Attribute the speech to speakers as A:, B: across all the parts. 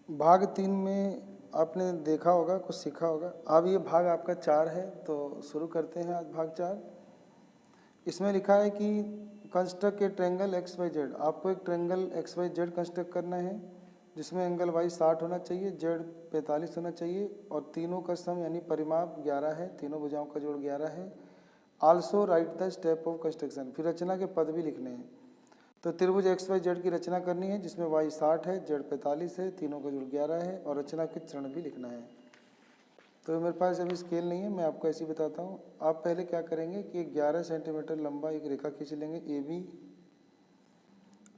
A: भाग 3 में आपने देखा होगा, कुछ सीखा होगा। अब ये भाग आपका 4 है, तो शुरू करते हैं आज भाग 4। इसमें लिखा है कि construct a triangle X Y Z. आपको एक triangle X Y Z construct करना है जिसमें एंगल वाई 60 होना चाहिए, जेड 45 होना चाहिए और तीनों का सम यानी परिमाप 11 है, तीनों भुजाओं का जोड़ 11 है। Also right the step of construction. फिर रचना के पद भी लिखने हैं। तो त्रिभुज एक्स वाई जेड की रचना करनी है जिसमें वाई 60 है, जेड 45 है, तीनों का जोड़ 11 है और रचना के चरण भी लिखना है। तो मेरे पास अभी स्केल नहीं है, मैं आपको ऐसे ही बताता हूँ। आप पहले क्या करेंगे कि 11 सेंटीमीटर लंबा एक रेखा खींच लेंगे ए बी।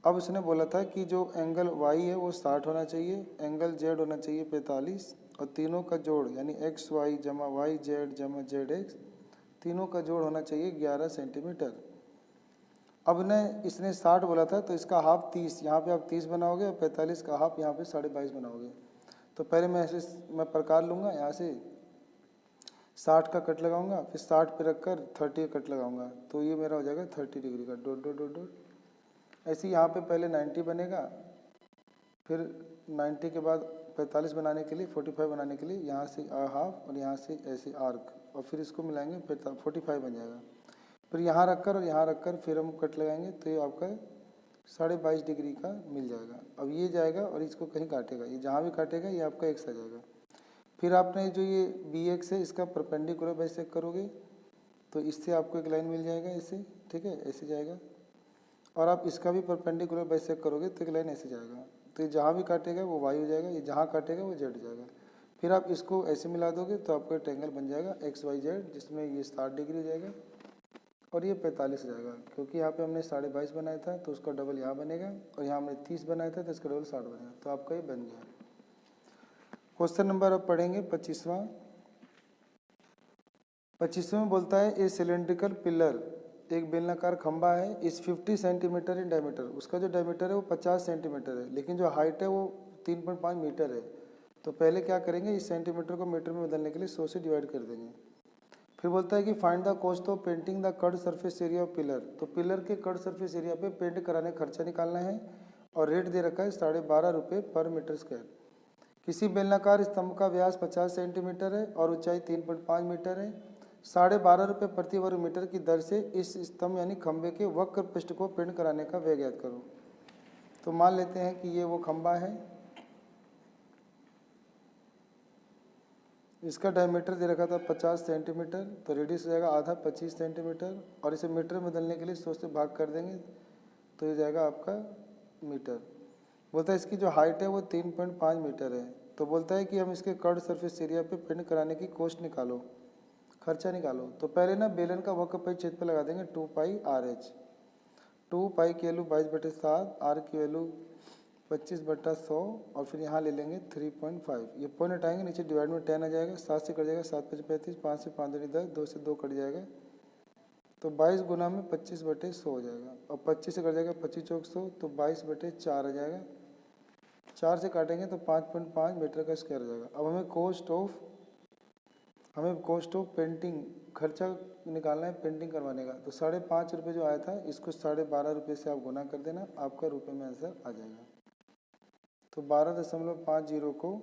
A: अब उसने बोला था कि जो एंगल वाई है वो 60 होना चाहिए, एंगल जेड होना चाहिए 45 और तीनों का जोड़ यानी एक्स वाई जमा वाई जेड जमा जेड एक्स, तीनों का जोड़ होना चाहिए 11 सेंटीमीटर। अब ने इसने 60 बोला था तो इसका हाफ 30, यहाँ पे आप 30 बनाओगे और 45 का हाफ यहाँ पे 22.5 बनाओगे। तो पहले मैं प्रकार लूँगा, यहाँ से 60 का कट लगाऊंगा, फिर 60 पे रखकर 30 का कट लगाऊंगा, तो ये मेरा हो जाएगा 30 डिग्री का डॉट डॉट डॉट डॉट। ऐसे ही यहाँ पे पहले 90 बनेगा, फिर 90 के बाद 45 बनाने के लिए 45 बनाने के लिए यहाँ से हाफ और यहाँ से ऐसे आर्क और फिर इसको मिलाएंगे, फिर 45 बन जाएगा। फिर यहाँ रखकर और यहाँ रखकर फिर हम कट लगाएंगे तो ये आपका 22.5 डिग्री का मिल जाएगा। अब ये जाएगा और इसको कहीं काटेगा, ये जहाँ भी काटेगा ये आपका एक्स आ जाएगा। फिर आपने जो ये बी एक्स है इसका परपेंडिकुलर बाइसेक्ट करोगे तो इससे आपको एक लाइन मिल जाएगा ऐसे, ठीक है, ऐसे जाएगा। और आप इसका भी परपेंडिकुलर बाइसेक्ट करोगे तो एक लाइन ऐसे जाएगा। तो ये जहाँ भी काटेगा वो वाई हो जाएगा, ये जहाँ काटेगा वो जेड जाएगा। फिर आप इसको ऐसे मिला दोगे तो आपका ट्रायंगल बन जाएगा एक्स वाई जेड, जिसमें ये 60 डिग्री हो जाएगा और ये 45 हो जाएगा। क्योंकि यहाँ पे हमने 22.5 बनाया था तो उसका डबल यहाँ बनेगा और यहाँ हमने 30 बनाया था तो इसका डबल 60 बनेगा। तो आपका ये बन गया। क्वेश्चन नंबर अब पढ़ेंगे 25वां। 25वें में बोलता है ए सिलेंड्रिकल पिलर, एक बेलनाकार खंबा है, इस 50 सेंटीमीटर इन डायमीटर। उसका जो डायमीटर है वो 50 सेंटीमीटर है, लेकिन जो हाइट है वो 3.5 मीटर है। तो पहले क्या करेंगे, इस सेंटीमीटर को मीटर में बदलने के लिए 100 से डिवाइड कर देंगे। फिर बोलता है कि find the cost of painting the curved surface area of pillar. तो पिलर के कर्ड सरफेस एरिया पे पेंट कराने का खर्चा निकालना है और रेट दे रखा है 12.5 रुपये पर मीटर स्क्वायर। किसी बेलनाकार स्तंभ का व्यास 50 सेंटीमीटर है और ऊंचाई 3.5 मीटर है। 12.5 रुपये प्रति वर्ग मीटर की दर से इस स्तंभ यानी खंबे के वक्र पृष्ठ को पेंट कराने का व्यय ज्ञात करो। तो मान लेते हैं कि ये वो खंबा है, इसका डायमीटर दे रखा था 50 सेंटीमीटर, तो रेडियस हो जाएगा आधा 25 सेंटीमीटर और इसे मीटर में बदलने के लिए 100 से भाग कर देंगे तो ये जाएगा आपका मीटर। बोलता है इसकी जो हाइट है वो 3.5 मीटर है। तो बोलता है कि हम इसके कर्ड सरफेस एरिया पे पेंट कराने की कॉस्ट निकालो, खर्चा निकालो। तो पहले ना बेलन का वक्र पै छेद पे लगा देंगे 2 पाई आर एच। 2 पाई की वैल्यू 22/7, आर की वैल्यू 25/100 और फिर यहाँ ले लेंगे 3.5। ये पॉइंट हटाएंगे, नीचे डिवाइड में 10 आ जाएगा, 7 से कट जाएगा 7 5 35, 5 से 5 10, 2 से 2 कट जाएगा तो 22 गुना में 25/100 हो जाएगा और 25 से कट जाएगा 25 चौक 100 तो 22/4 आ जाएगा। 4 से काटेंगे तो 5.5 मीटर का स्क्वायर हो जाएगा। अब हमें कॉस्ट ऑफ पेंटिंग खर्चा निकालना है पेंटिंग करवाने का। तो 5.5 रुपये जो आया था इसको 12.5 रुपये से आप गुना कर देना, आपका रुपये में आंसर आ जाएगा। तो 12.50 को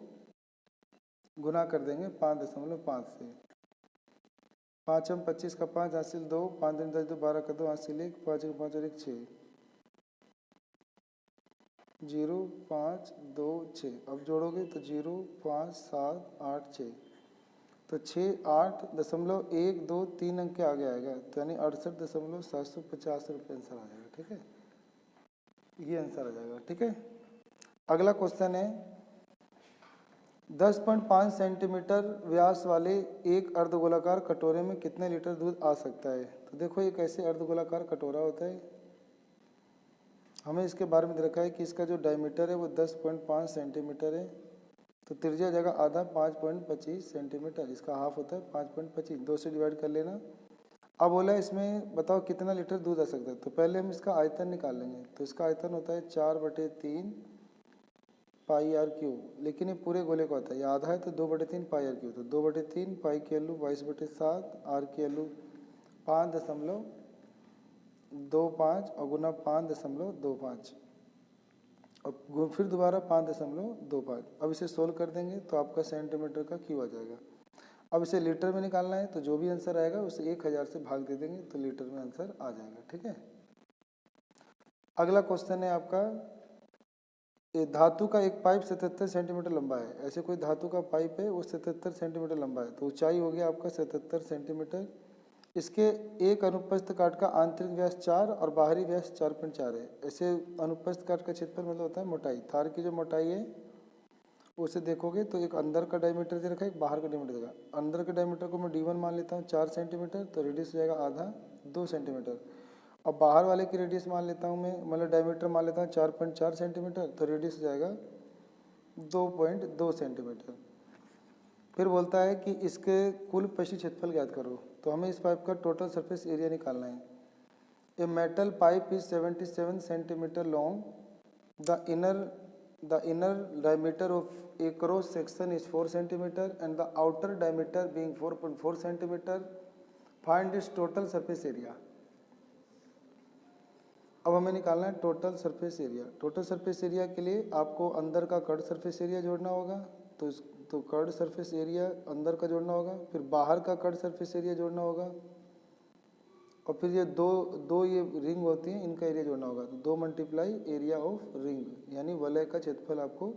A: गुना कर देंगे 5.5 से। 5 हम 25 का 5 हासिल 2, 5 दिन 10 2 12 का 2 हासिल 1, 5 का 5 और 1 6, 0 5 2 6। अब जोड़ोगे तो 0 5 7 8 6, तो 6 8.123 अंक के आगे आएगा, तो यानी 68.750 रुपये आंसर आ जाएगा। ठीक है, ये आंसर आ जाएगा। ठीक है, अगला क्वेश्चन है 10.5 सेंटीमीटर व्यास वाले एक अर्धगोलाकार कटोरे में कितने लीटर दूध आ सकता है। तो देखो ये कैसे अर्धगोलाकार कटोरा होता है, हमें इसके बारे में दे रखा है कि इसका जो डायमीटर है वो 10.5 सेंटीमीटर है, तो त्रिज्या जगह आधा 5.25 सेंटीमीटर, इसका हाफ होता है 5.25, 2 से डिवाइड कर लेना। अब बोला इसमें बताओ कितना लीटर दूध आ सकता है। तो पहले हम इसका आयतन निकाल लेंगे, तो इसका आयतन होता है 4/3 पाई आर क्यू, लेकिन ये पूरे गोले का होता है, ये आधा है तो 2/3 पाई आर क्यू, तो 2/3 पाई की वैल्यू 22/7, आर की वैल्यू 5.25 और गुना 5.25 और फिर दोबारा 5.25। अब इसे सोल्व कर देंगे तो आपका सेंटीमीटर का क्यू आ जाएगा। अब इसे लीटर में निकालना है, तो जो भी आंसर आएगा उसे 1000 से भाग दे देंगे तो लीटर में आंसर आ जाएगा। ठीक है, अगला क्वेश्चन है आपका, धातु का एक पाइप 77 सेंटीमीटर लंबा है। ऐसे कोई धातु का पाइप है वो 77 सेंटीमीटर लंबा है, तो ऊंचाई हो गया आपका 77 सेंटीमीटर। इसके एक अनुप्रस्थ काट का आंतरिक व्यास 4 और बाहरी व्यास 4.4 है। ऐसे अनुप्रस्थ काट का क्षेत्रफल मतलब होता है मोटाई। तार की जो मोटाई है उसे देखोगे तो एक अंदर का डायमीटर दे रखा है, एक बाहर का डायमीटर देगा। अंदर के डायमीटर को मैं D1 मान लेता हूँ 4 सेंटीमीटर, तो रेडियस हो जाएगा आधा 2 सेंटीमीटर। अब बाहर वाले की रेडियस मान लेता हूँ मैं, मतलब डायमीटर मान लेता हूँ 4.4 सेंटीमीटर, तो रेडियस हो जाएगा 2.2 सेंटीमीटर। फिर बोलता है कि इसके कुल पृष्ठीय क्षेत्रफल ज्ञात करो, तो हमें इस पाइप का टोटल सरफेस एरिया निकालना है। A metal pipe is 77 centimetre long, the inner diameter of a cross section is 4 centimeter and the outer diameter being 4.4 centimeter. Find its total surface area. अब हमें निकालना है total surface area. Total surface area के लिए आपको अंदर का curved surface area जोड़ना होगा, तो कर्ड सरफेस एरिया अंदर का जोड़ना होगा, फिर बाहर का कर्ड सरफेस एरिया जोड़ना होगा, और फिर ये दो ये रिंग होती हैं इनका एरिया जोड़ना होगा, तो 2 मल्टीप्लाई एरिया ऑफ रिंग यानी वलय का क्षेत्रफल आपको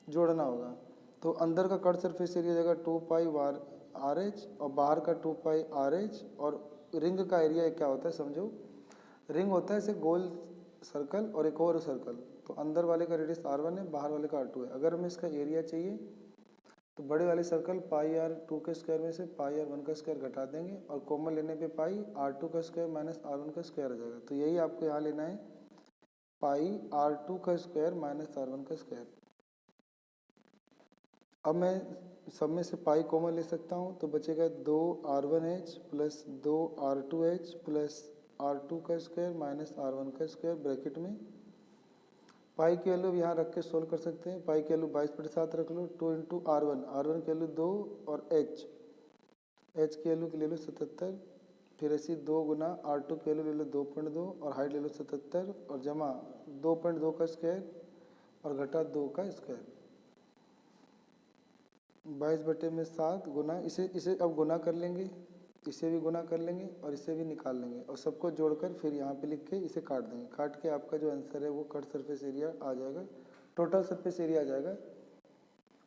A: जोड़ना होगा। तो अंदर का कट सरफेस एरिया जाएगा 2 पाई आर एच और बाहर का 2 पाई आर एच। और रिंग का एरिया क्या होता है समझो, रिंग होता है ऐसे गोल सर्कल और एक और सर्कल, तो अंदर वाले का रेडियस R1 है, बाहर वाले का R2 है। अगर हमें इसका एरिया चाहिए तो बड़े वाले सर्कल पाई R2 के स्क्वायर में से पाई R1 का स्क्वायर घटा देंगे और कॉमन लेने पे पाई R2 का स्क्वायर माइनस R1 का स्क्वायर आ जाएगा। तो यही आपको यहाँ लेना है, पाई R2 का स्क्वायर माइनस R1 का स्क्वायर। अब मैं सब में से पाई कॉमन ले सकता हूँ, तो बचेगा 2R1H plus 2R2H plus R2 का स्क्वायर माइनस R1 का स्क्वायर ब्रैकेट में। पाई की वैल्यू यहाँ रख के सोल्व कर सकते हैं। पाई की वैल्यू 22/7 रख लो, 2 इंटू R1 की वैल्यू 2 और H की वैल्यू ले लो 77, फिर ऐसी 2 गुना R2 की वैल्यू ले लो 2.2 और हाइट ले लो 77 और जमा 2.2 का स्क्वायर और घटा 2 का स्क्वायर। 22/7 गुना इसे अब गुना कर लेंगे, इसे भी गुना कर लेंगे और इसे भी निकाल लेंगे और सबको जोड़कर फिर यहाँ पे लिख के इसे काट देंगे। काट के आपका जो आंसर है वो कट सरफेस एरिया आ जाएगा, टोटल सरफेस एरिया आ जाएगा।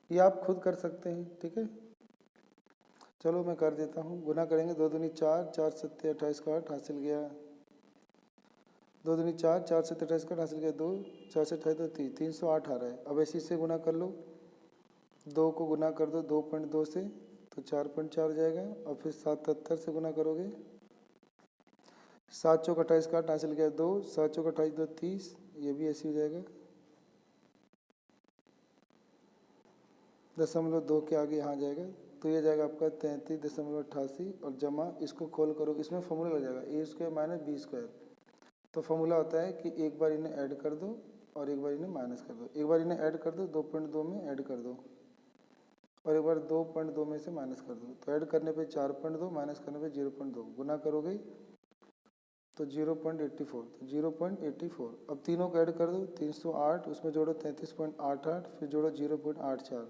A: ये आप खुद कर सकते हैं, ठीक है। चलो मैं कर देता हूँ, गुना करेंगे। 2 दूनी 4, 4 7 28 का 8 हासिल गया। 2 दूनी 4, 4 7 28 का 8 हासिल गया 2, 4 से 28 तो 308 आ रहा है। अब ऐसे से गुना कर लो, 2 को गुना कर दो 2.2 से तो 4.4 जाएगा और फिर 77 से गुना करोगे, 7 चौक 28 का 8 हासिल गया 2, 7 चौक 28 2 30, ये भी ऐसे हो जाएगा। 0.2 के आगे यहाँ जाएगा तो ये जाएगा आपका 33.88 और जमा इसको खोल करो, इसमें फॉर्मूला लग जाएगा ए स्क्वायर माइनस बी स्क्वायर। तो फॉर्मूला होता है कि एक बार इन्हें ऐड कर दो और एक बार इन्हें माइनस कर दो। एक बार इन्हें ऐड कर दो 2.2 में ऐड कर दो और एक बार 2.2 में से माइनस कर दो। तो ऐड करने पे 4.2 माइनस करने पे 0.2 गुना करोगे तो 0.84, तो 0.84। अब तीनों को ऐड कर दो 308, उसमें जोड़ो 33.88, फिर जोड़ो 0.84।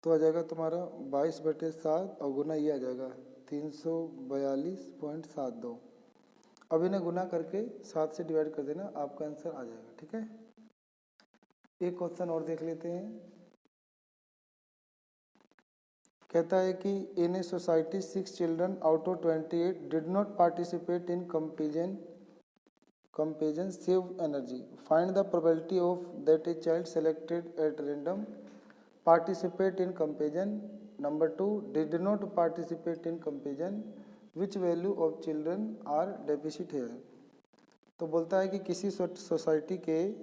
A: तो आ जाएगा तुम्हारा 22/7 और गुना ये आ जाएगा 342.72। अब इन्हें गुना करके 7 से डिवाइड कर देना, आपका आंसर आ जाएगा, ठीक है। एक क्वेश्चन और देख लेते हैं। कहता है कि in a society 6 children out of 28 did not participate in campaign save energy. Find the probability of that a child selected at random participate in comparison. Number 2, did not participate in comparison. Which value of children are deficit here? तो बोलता है कि किसी society के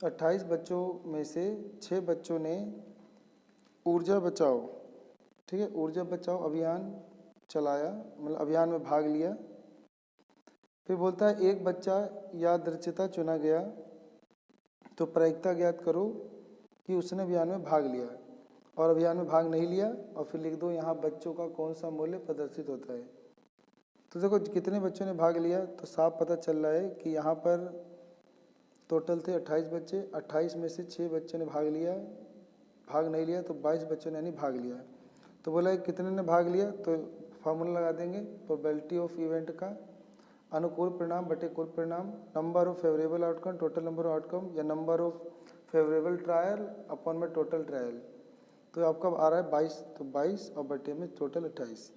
A: 28 बच्चों में से 6 बच्चों ने ऊर्जा बचाओ, ठीक है, ऊर्जा बचाओ अभियान चलाया, मतलब अभियान में भाग लिया। फिर बोलता है एक बच्चा यादृच्छिता चुना गया, तो प्रायिकता ज्ञात करो कि उसने अभियान में भाग लिया। और अभियान में भाग नहीं लिया, और फिर लिख दो यहाँ बच्चों का कौन सा मूल्य प्रदर्शित होता है। तो देखो कितने बच्चों ने भाग लिया, तो साफ पता चल रहा है कि यहाँ पर टोटल थे 28 बच्चे, 28 में से 6 बच्चों ने भाग लिया, भाग नहीं लिया तो 22 बच्चों ने यानी भाग लिया। तो बोला है कितने ने भाग लिया, तो फार्मूला लगा देंगे प्रोबेबिलिटी ऑफ इवेंट का अनुकूल परिणाम बटे कुल परिणाम, number of favourable outcome total number of outcome, या number of favourable trial upon में टोटल ट्रायल। तो आपका आ रहा है 22, तो 22 और बटे में टोटल 28,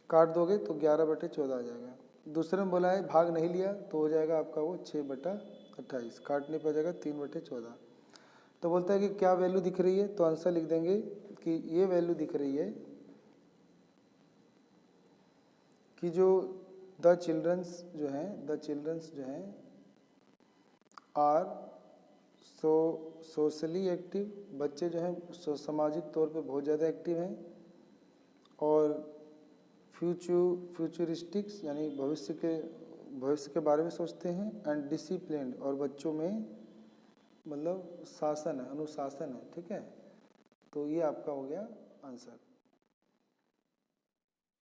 A: काट दोगे तो 11 बटे 14 आ जाएगा। दूसरे में बोला है भाग नहीं लिया, तो हो जाएगा आपका वो 6 बटा 28, काटने पर जाएगा 3 बटे 14। तो बोलता है कि क्या वैल्यू दिख रही है, तो आंसर लिख देंगे कि ये वैल्यू दिख रही है कि जो द चिल्ड्रंस जो हैं आर सोशली एक्टिव, बच्चे जो हैं सामाजिक तौर पे बहुत ज़्यादा एक्टिव हैं, और फ्यूचरिस्टिक्स यानी भविष्य के बारे में सोचते हैं, एंड डिसिप्लिन, और बच्चों में मतलब शासन है, अनुशासन है, ठीक है। तो ये आपका हो गया आंसर।